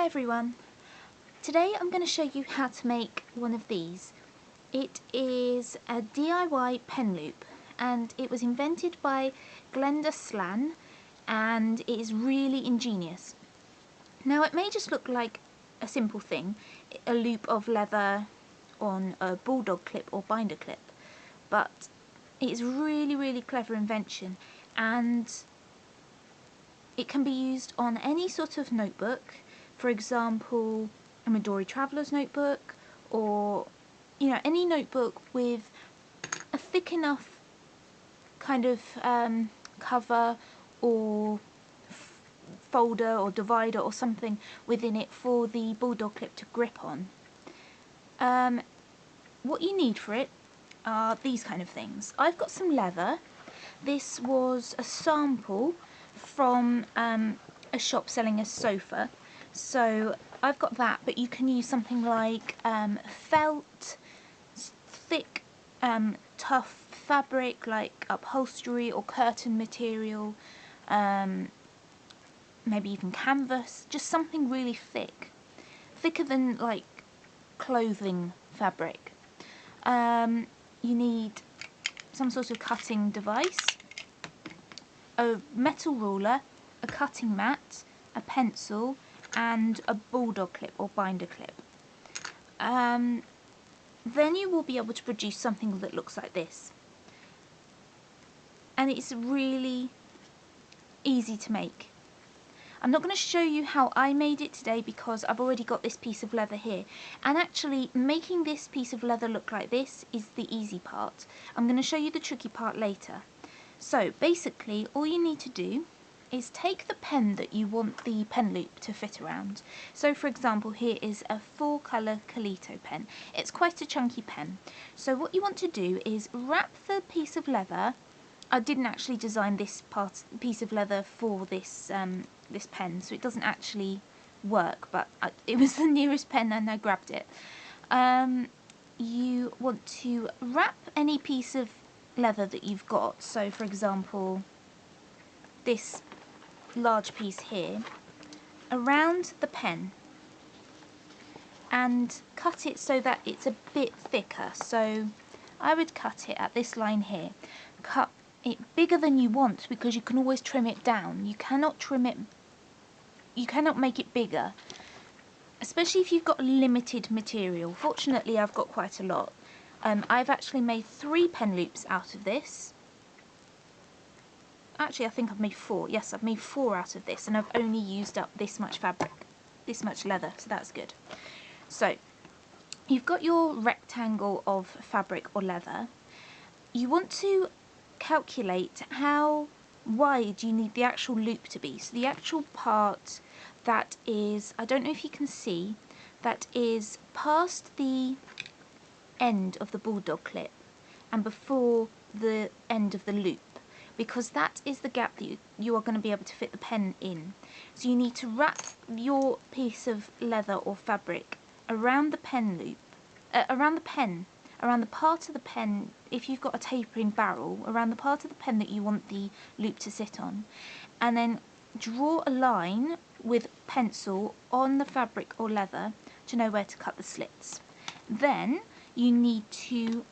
everyone. Today I'm going to show you how to make one of these. It is a DIY pen loop and it was invented by Glenda Slann and it is really ingenious. Now it may just look like a simple thing, a loop of leather on a bulldog clip or binder clip, but it is really clever invention and it can be used on any sort of notebook. For example, a Midori traveller's notebook, or any notebook with a thick enough kind of cover or folder or divider or something within it for the bulldog clip to grip on. What you need for it are these kind of things. I've got some leather. This was a sample from a shop selling a sofa, so I've got that, but you can use something like felt, thick, tough fabric like upholstery or curtain material, maybe even canvas, just something really thick, thicker than like clothing fabric. You need some sort of cutting device, a metal ruler, a cutting mat, a pencil, and a bulldog clip or binder clip. Then you will be able to produce something that looks like this. And it's really easy to make. I'm not going to show you how I made it today because I've already got this piece of leather here. And actually, making this piece of leather look like this is the easy part. I'm going to show you the tricky part later. So basically, all you need to do is take the pen that you want the pen loop to fit around. So for example, here is a 4-colour Calito pen. It's quite a chunky pen. So what you want to do is wrap the piece of leather. I didn't actually design this piece of leather for this this pen, so it doesn't actually work, but it was the nearest pen and I grabbed it. You want to wrap any piece of leather that you've got, so for example this large piece here, around the pen and cut it so that it's a bit thicker. So I would cut it at this line here. Cut it bigger than you want because you can always trim it down. You cannot trim it, you cannot make it bigger, especially if you've got limited material. Fortunately I've got quite a lot. I've actually made 3 pen loops out of this. Actually, I think I've made 4. Yes, I've made 4 out of this, and I've only used up this much fabric, this much leather, so that's good. So, you've got your rectangle of fabric or leather. You want to calculate how wide you need the actual loop to be. So the actual part that is, I don't know if you can see, that is past the end of the bulldog clip and before the end of the loop, because that is the gap that you are going to be able to fit the pen in. So you need to wrap your piece of leather or fabric around the pen loop, around the part of the pen, if you've got a tapering barrel, around the part of the pen that you want the loop to sit on, and then draw a line with pencil on the fabric or leather to know where to cut the slits. Then you need to,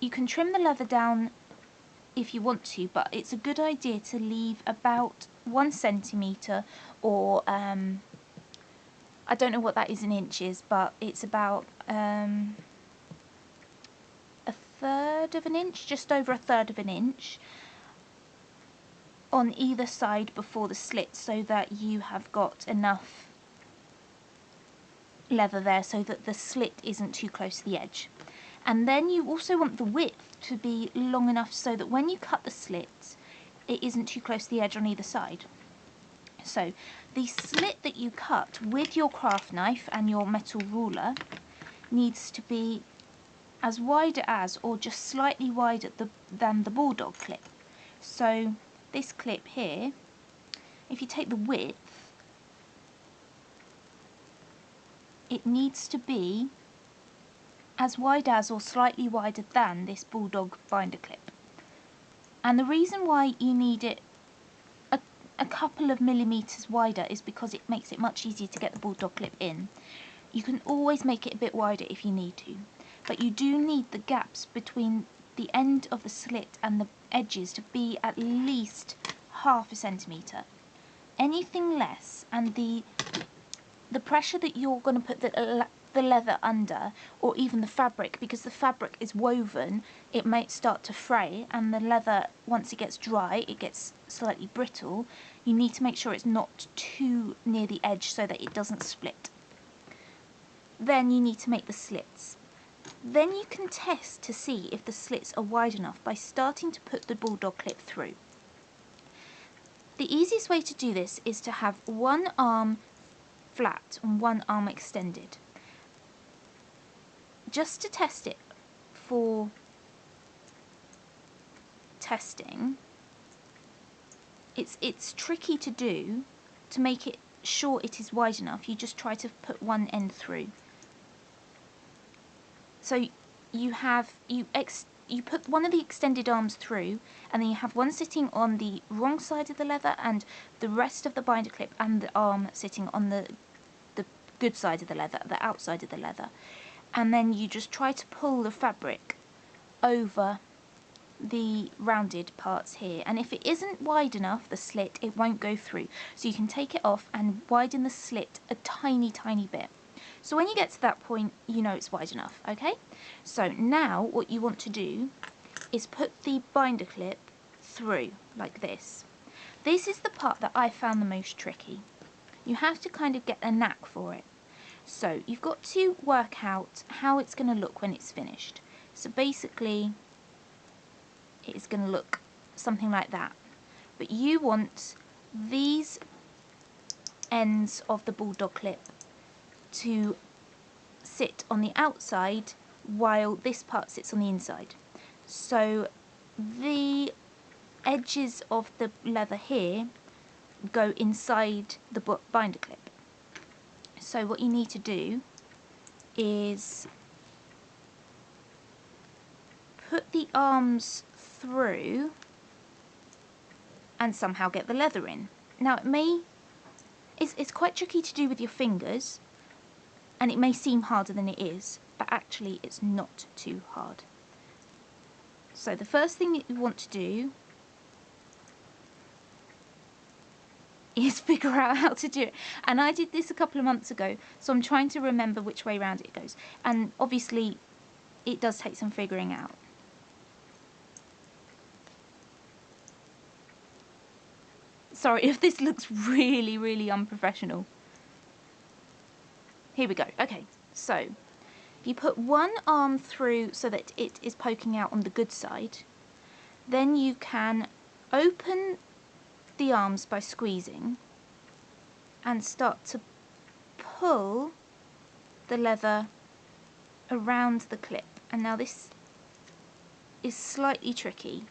you can trim the leather down if you want to, but it's a good idea to leave about 1 centimetre or I don't know what that is in inches, but it's about a third of an inch, just over a third of an inch on either side before the slit, so that you have got enough leather there so that the slit isn't too close to the edge. And then you also want the width to be long enough so that when you cut the slit, it isn't too close to the edge on either side. So the slit that you cut with your craft knife and your metal ruler needs to be as wide as, or just slightly wider than the bulldog clip. So this clip here, if you take the width, it needs to be as wide as or slightly wider than this bulldog binder clip. And the reason why you need it a couple of millimetres wider is because it makes it much easier to get the bulldog clip in. You can always make it a bit wider if you need to, but you do need the gaps between the end of the slit and the edges to be at least ½ centimetre. Anything less, and the pressure that you're going to put the leather under, or even the fabric, because the fabric is woven, it might start to fray, and the leather, once it gets dry, it gets slightly brittle. You need to make sure it's not too near the edge so that it doesn't split. Then you need to make the slits. Then you can test to see if the slits are wide enough by starting to put the bulldog clip through. The easiest way to do this is to have one arm flat and one arm extended. Just to test it for testing, it's tricky to do. To make it sure it is wide enough, you just try to put one end through. So you put one of the extended arms through, and then you have one sitting on the wrong side of the leather and the rest of the binder clip and the arm sitting on the good side of the leather, the outside of the leather. And then you just try to pull the fabric over the rounded parts here, and if it isn't wide enough, the slit, it won't go through. So you can take it off and widen the slit a tiny bit. So when you get to that point, you know it's wide enough, okay? So now what you want to do is put the binder clip through like this. This is the part that I found the most tricky. You have to kind of get a knack for it. So you've got to work out how it's going to look when it's finished. So basically it's going to look something like that. But you want these ends of the bulldog clip to sit on the outside while this part sits on the inside. So the edges of the leather here go inside the binder clip. So what you need to do is put the arms through and somehow get the leather in. Now it's quite tricky to do with your fingers, and it may seem harder than it is, but actually it's not too hard. So the first thing that you want to do is figure out how to do it. And I did this a couple of months ago, so I'm trying to remember which way around it goes. And obviously it does take some figuring out. Sorry if this looks really unprofessional. Here we go. Okay, so you put one arm through so that it is poking out on the good side. Then you can open the arms by squeezing and start to pull the leather around the clip. And now this is slightly tricky.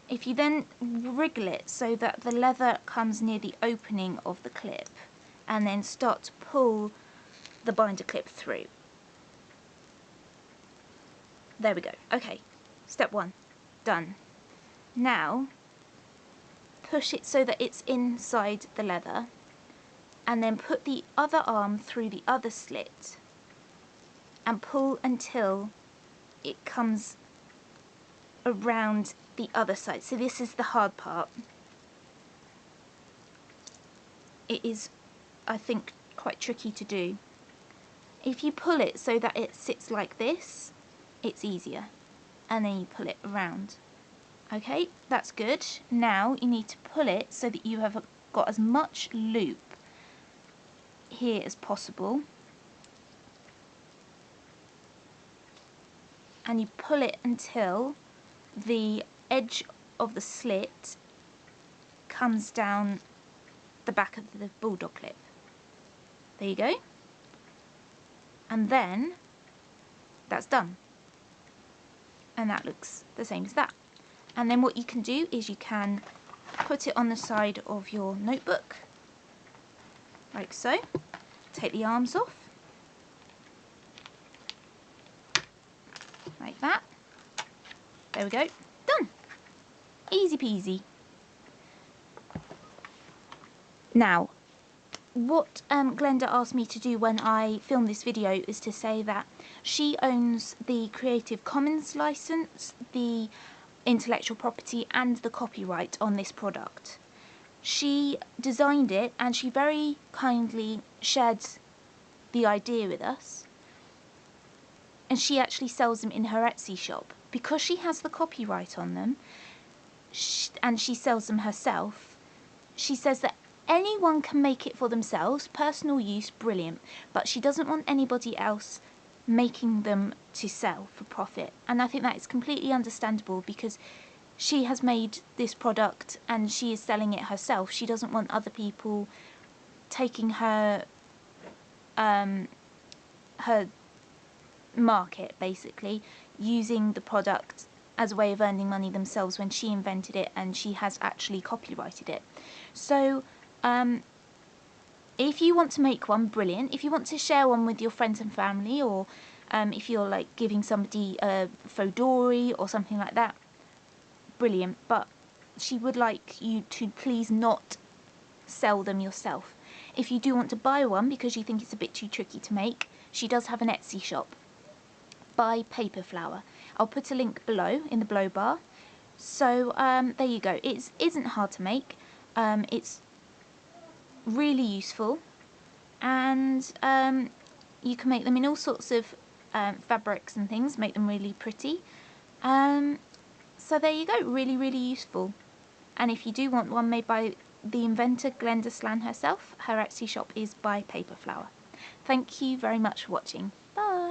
If you then wriggle it so that the leather comes near the opening of the clip, and then start to pull the binder clip through. There we go. Okay, step one, done. Now push it so that it's inside the leather, and then put the other arm through the other slit and pull until it comes around the other side. So this is the hard part. It is, I think, quite tricky to do. If you pull it so that it sits like this, it's easier, and then you pull it around. Okay, that's good. Now you need to pull it so that you have got as much loop here as possible, and you pull it until the edge of the slit comes down the back of the bulldog clip. There you go. And then that's done. And that looks the same as that. And then what you can do is you can put it on the side of your notebook, like so. Take the arms off, like that. There we go. Done. Easy peasy. Now, what Glenda asked me to do when I filmed this video is to say that she owns the Creative Commons license, the intellectual property and the copyright on this product. She designed it and she very kindly shared the idea with us, and she actually sells them in her Etsy shop. Because she has the copyright on them and she sells them herself, she says that anyone can make it for themselves, personal use, brilliant, but she doesn't want anybody else making them to sell for profit. And I think that is completely understandable, because she has made this product and she is selling it herself. She doesn't want other people taking her her market, basically, using the product as a way of earning money themselves when she invented it and she has actually copyrighted it. So if you want to make one, brilliant. If you want to share one with your friends and family, or if you're like giving somebody a fodori or something like that, brilliant. But she would like you to please not sell them yourself. If you do want to buy one because you think it's a bit too tricky to make, she does have an Etsy shop, Buy Paper Flower. I'll put a link below in the below bar. So there you go. It isn't hard to make. It's really useful, and you can make them in all sorts of fabrics and things, make them really pretty. So there you go, really, really useful. And if you do want one made by the inventor Glenda Slann herself, her Etsy shop is Buy Paper Flower. Thank you very much for watching. Bye!